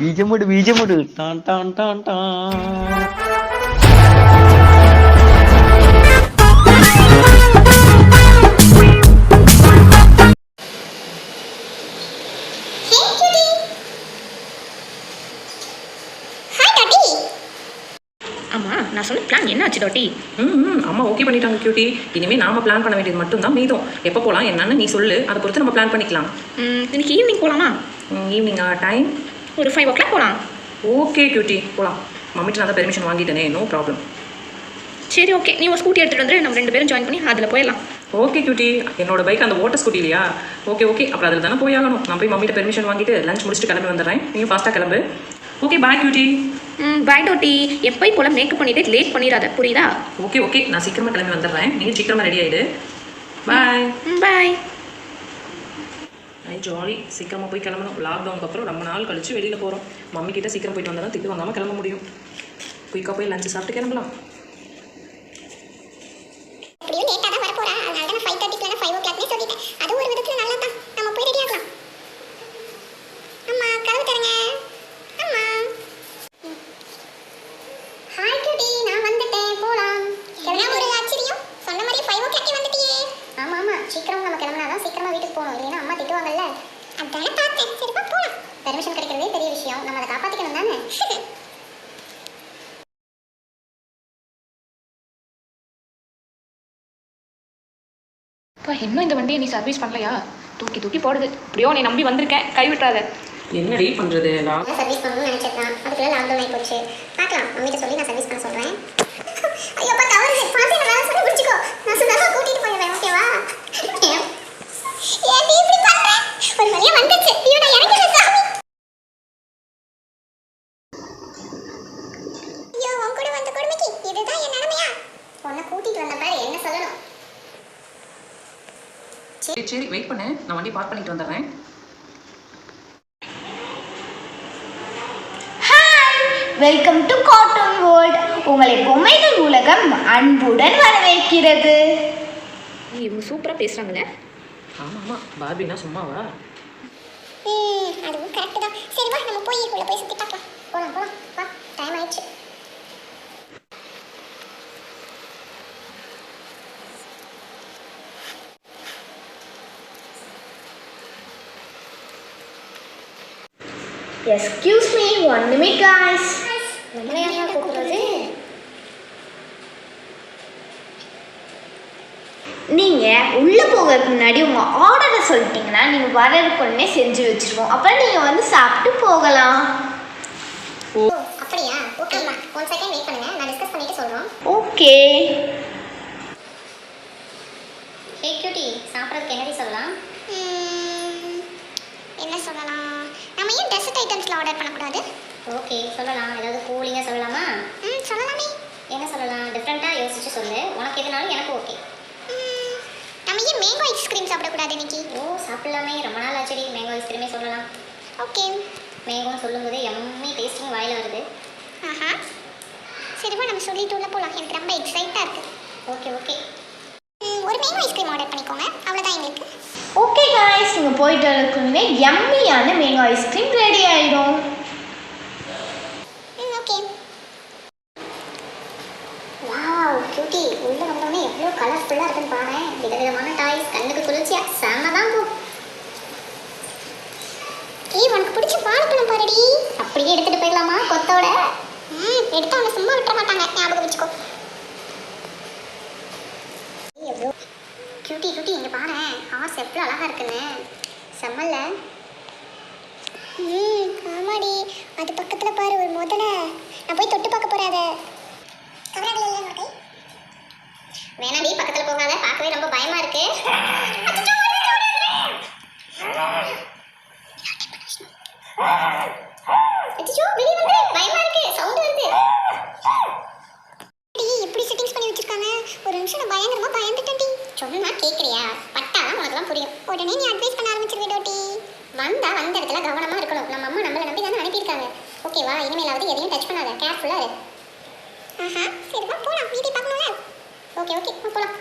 பீஜமுடு Don Don Don Don. அம்மா நான் சொன்ன பிளான் என்ன ஆச்சு டாட்டி? அம்மா ஓகே பண்ணிட்டாங்க கியூட்டி. இனிமேல் நாம பிளான் பண்ண வேண்டியது மட்டும் தான் மீதம். எப்போ போகலாம் என்னன்னு நீ சொல்லு, அதை பொறுத்து நம்ம பிளான் பண்ணிக்கலாம். இன்னைக்கு ஈவினிங் போகலாமா? ஈவினிங்கா? டைம் ஒரு 5 o'clock போகலாம். ஓகே கியூட்டி, போகலாம். மம்மிட்டு நான் தான் பெர்மிஷன் வாங்கிட்டேனே, நோ ப்ராப்ளம். சரி ஓகே, நீ ஒரு ஸ்கூட்டி எடுத்துகிட்டு வந்து நம்ம 2 பேரும் ஜாயின் பண்ணி அதில் போயிடலாம். ஓகே கியூட்டி, என்னோட பைக் அந்த ஓட்ட ஸ்கூட்டி இல்லையா? ஓகே அப்புறம் அதில் தானே போயாகணும். நான் போய் மம்மிட்ட பெர்மிஷன் வாங்கிட்டு லஞ்ச் முடிச்சுட்டு கிளம்பி வந்துடுறேன். நீயும் ஃபாஸ்ட்டாக கிளம்பு. Okay bye cutie. Bye daddy. எப்போயும் போல் மேக்கப் பண்ணிவிட்டு லேட் பண்ணிடாத, புரியுதா? ஓகே நான் சீக்கிரமாக கிளம்பி வந்துடுறேன். நீங்கள் சீக்கிரமாக ரெடி ஆகிடு. பாய். பாய். ஜாலி, சீக்கிரமாக போய் கிளம்பணும். லாக்டவுனுக்கு அப்புறம் ரொம்ப நாள் கழிச்சு வெளியில் போகிறோம். மம்மி கிட்ட சீக்கிரம் போயிட்டு வந்தால் தான் திட்டு வாங்காமல் கிளம்ப முடியும். குயிக்காக போய் லஞ்சு சாப்பிட்டு கிளம்பலாம். சீக்கிரம் நம்ம கிளம்பினாதான் சீக்கிரமா வீட்டுக்கு போகணும், இல்லைன்னா அம்மா திட்டுவாங்கல்ல. அதானே பார்த்தேன். சரிப்பா போலாம். பெர்மிஷன் கிடைக்கிறதே பெரிய விஷயம், நம்ம அதை காப்பாற்றிக்கணும் தானே. இன்னும் இந்த வண்டியை நீ சர்வீஸ் பண்ணலையா? தூக்கி போடுது. இப்படியோ நீ நம்பி வந்திருக்கேன், கைவிட்டாத. என்னடி பண்ணுறது? நான் சர்வீஸ் பண்ணணும்னு நினச்சிருக்கேன், அதுக்குள்ள லாக்டவுன் ஆகி போச்சு. பார்க்கலாம், மம்மிட்ட சொல்லி நான் சர்வீஸ் பண்ண சொல்கிறேன். ஐயோப்பா தவறு, பார்த்து என்ன வேலை சொல்லி முடிச்சுக்கோ. நான் சொன்னா கூட்டிகிட்டு போயிடுவேன், ஓகேவா? ஏன் இப்படி பண்ற? ஒரு வழியா வந்துச்சு. ஐயோ நான் இறங்கிடுறேன் சாமி. ஐயோ உன் கூட வந்த கொடுமைக்கு இதுதான் என் நிலைமையா? உன்னை கூட்டிட்டு வந்த பாரு, என்ன சொல்லணும்? சரி வெயிட் பண்ணு, நான் வண்டி பார்க் பண்ணிட்டு வந்துடுறேன். Welcome to cartoon world. உங்களை பொம்மைகள் உலகம் அன்புடன் வரவேற்கிறது. இவங்க சூப்பராக பேசுகிறாங்களே. ஆமாம், பார்பினா சும்மாவா? அதுவும் கரெக்ட் தான். சரி வா, நம்ம போய் உள்ள போய் சுற்றி பார்க்கலாம். போகலாம் வா, டைம் ஆயிடுச்சு. Excuse me, 1 minute guys. நம்மளே கூப்பிடுறது. நீங்கள் உள்ளே போகிறதுக்கு முன்னாடி உங்கள் ஆர்டரை சொல்லிட்டீங்கன்னா நீங்கள் வரதுக்குன்னே செஞ்சு வச்சுருவோம். அப்புறம் நீங்கள் வந்து சாப்பிட்டு போகலாம். ஓ அப்படியா? ஓகேம்மா, 1 செகண்ட் வெயிட் பண்ணுங்க, நான் டிஸ்கஸ் பண்ணிட்டு சொல்கிறோம். ஓகே. ஹே கியூட்டி, சாப்பிட்றதுக்கு என்னடி சொல்லலாம்? என்ன சொல்லலாம்? நம்ம ஏன் டெசர்ட் ஐட்டம்ஸில் ஆர்டர் பண்ணக்கூடாது? ஓகே சொல்லலாம். ஏதாவது கூலிங்காக சொல்லலாமா? சொல்லலாமே. என்ன சொல்லலாம்? டிஃப்ரெண்ட்டாக யோசிச்சு சொல்லு. உனக்கு எதுனாலும் எனக்கு ஓகே. நம்ம ஏன் மேங்கோ ஐஸ்கிரீம் சாப்பிடக்கூடாது இன்னைக்கு? ஓ சாப்பிடலாமே, ரொம்ப நாள் ஆச்சடி. மேங்கோ ஐஸ்கிரீமே சொல்லலாம். ஓகே. மேங்கோன்னு சொல்லும்போது எம்மி டேஸ்டிங் வாயில் வருது. ஆஹா சரிவா, நம்ம சொல்லிட்டு உள்ள போகலாம். எனக்கு ரொம்ப எக்ஸைட்டாக இருக்குது. ஓகே ஒரு மேங்கோ ஐஸ்கிரீம் ஆர்டர் பண்ணிக்கோங்க, அவ்வளோதான் எங்களுக்கு. ஓகே காய்ஸ், நீங்கள் போயிட்டு வரக்குள்ளே யம்மியான மேங்கோ ஐஸ்கிரீம் ரெடி ஆகிடும். ஓகே. வாவ் கியூட்டி, உள்ளே வந்தோடனே எவ்வளோ கலர்ஃபுல்லாக இருக்குன்னு பாரு. விதவிதமான டாய்ஸ், கண்ணுக்கு குளிர்ச்சியா செம்ம தான் போ. உனக்கு பிடிச்ச வாழைப்பழம் பாருடி. அப்படியே எடுத்துகிட்டு போயிடலாமா கொத்தோட? எடுத்து அவனை சும்மா விட்டுற மாட்டாங்க, ஞாபகம் வச்சுக்கோ. எவ்வளோ கியூட்டி இங்கே பாரு, ஹார்ஸ் எவ்வளோ அழகாக இருக்குன்னு. செம்மல்ல? ஆமாடி. அது பக்கத்தில் பாரு ஒரு முதல்ல. நான் போய் தொட்டு பார்க்க போகிறேன். அதை வேணாடி, பக்கத்தில் போகாத, பார்க்கவே ரொம்ப பயமா இருக்கு. பயமா இருக்கு, சவுண்ட் வருது. இப்படி செட்டிங்ஸ் பண்ணி வச்சிருக்காங்க. ஒரு நிமிஷம் நான் பயங்கரமா பயந்துட்டேன்டி. சொன்னா கேட்குறியா? பட்டாதான் உனக்குலாம் புரியும். உடனே நீ அட்வைஸ் பண்ண ஆரம்பிச்சிருவே டோட்டி. வந்த இடத்துல கவனமா இருக்கணும். நம்ம அம்மா நம்மளை நம்பி தானே அனுப்பியிருக்காங்க, ஓகேவா? இனிமேலாவது எதையும் டச் பண்ணாத, கேர்ஃபுல்லா இரு. சரிப்பா போலாம், வீட்டை பார்க்கணும்ல. ஓகே போலாம்.